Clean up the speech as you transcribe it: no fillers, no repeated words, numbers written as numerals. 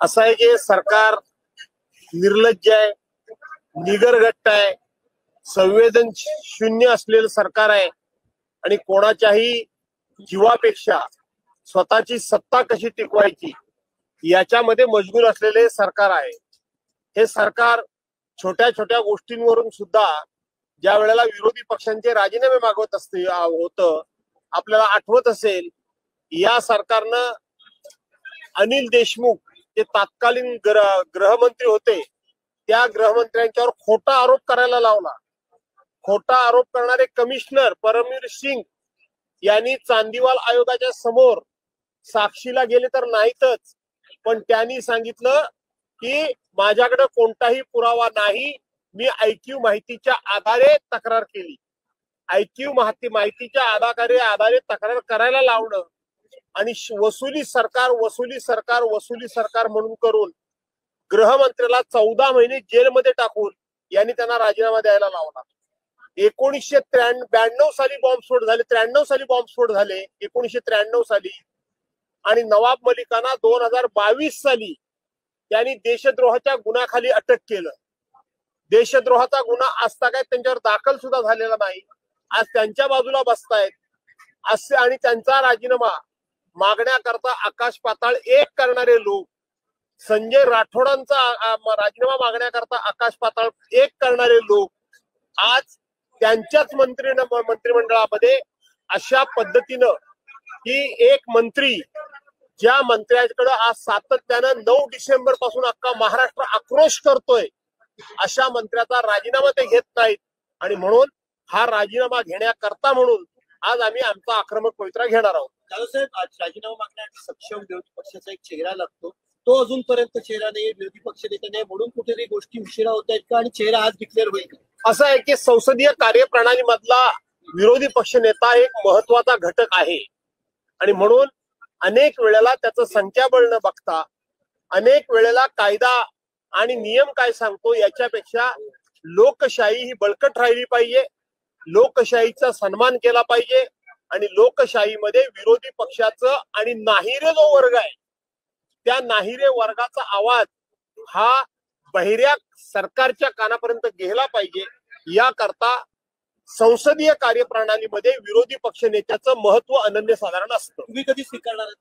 असं आहे की सरकार निर्लज्ज आहे, निगरगट्ट आहे, संवेदन शून्य असलेलं सरकार आहे आणि कोणाच्याही जीवापेक्षा स्वतःची सत्ता कशी टिकवायची याच्यामध्ये मशगूल असलेले सरकार आहे। हे सरकार छोट्या छोट्या गोष्टींवरून सुद्धा ज्या वेळेला विरोधी पक्षांचे राजीनामे मागवत असते होतं, आपल्याला आठवत असेल या सरकारनं अनिल देशमुख जे तत्कालीन गृहमंत्री होते त्या गृहमंत्र्यांच्यावर खोटा आरोप करायला लावला। खोटा आरोप करणारे कमिशनर परमवीर सिंग यांनी चांदीवाल आयोगाच्या समोर साक्षीला गेले तर नाहीतच, पण त्यांनी सांगितलं की माझ्याकडे कोणताही पुरावा नाही, मी आयक्यू माहितीच्या आधारे तक्रार केली। आयक्यू माहितीच्या आधारे तक्रार करायला लावणं आणि वसुली सरकार म्हणून करून गृहमंत्र्याला 14 महिने जेलमध्ये टाकून यांनी त्यांना राजीनामा द्यायला लावला। 1992 साली बॉम्बस्फोट झाले, 93 साली बॉम्बस्फोट झाले 1993 साली, आणि नवाब मलिकांना 2022 साली त्यांनी देशद्रोहाच्या गुन्ह्याखाली अटक केलं। देशद्रोहाचा गुन्हा असता काय त्यांच्यावर दाखल सुद्धा झालेला नाही, आज त्यांच्या बाजूला बसतायत असे आणि त्यांचा राजीनामा मागण्याकरता आकाश पाताळ एक करणारे लोक, संजय राठोडांचा राजीनामा मागण्याकरता आकाश पाताळ एक करणारे लोक आज त्यांच्याच मंत्रिमंडळामध्ये अशा पद्धतीनं की एक मंत्री ज्या मंत्र्याकडे आज सातत्यानं 9 डिसेंबर पासून अख्खा महाराष्ट्र आक्रोश करतोय अशा मंत्र्याचा राजीनामा ते घेत नाहीत, आणि म्हणून हा राजीनामा घेण्याकरता म्हणून आज आम्ही आमचा आक्रमक पवित्रा घेणार आहोत। साहेब, आज राजीनामा मागण्यासाठी सक्षम विरोधी पक्षाचा एक चेहरा लागतो, तो अजूनपर्यंत चेहरा नाही, विरोधी पक्ष नेते नाही, म्हणून कुठेतरी गोष्टी उशिरा होत आहेत का आणि चेहरा आज डिक्लेअर होईल? असं आहे की संसदीय कार्यप्रणाली मधला विरोधी पक्ष नेता एक महत्वाचा घटक आहे आणि म्हणून अनेक वेळेला त्याचं संख्याबळ न बघता, अनेक वेळेला कायदा आणि नियम काय सांगतो याच्यापेक्षा लोकशाही ही बळकट राहिली पाहिजे, लोकशाहीचा सन्मान केला पाहिजे, आणि लोकशाहीमध्ये विरोधी पक्षाचं आणि नाहिरे जो वर्ग आहे त्या नाहिरे वर्गाचा आवाज हा बहिऱ्या सरकारच्या कानापर्यंत गेला पाहिजे। याकरता संसदीय कार्यप्रणालीमध्ये विरोधी पक्ष नेत्याचं महत्व अनन्यसाधारण असतं। तुम्ही कधी स्वीकारणार?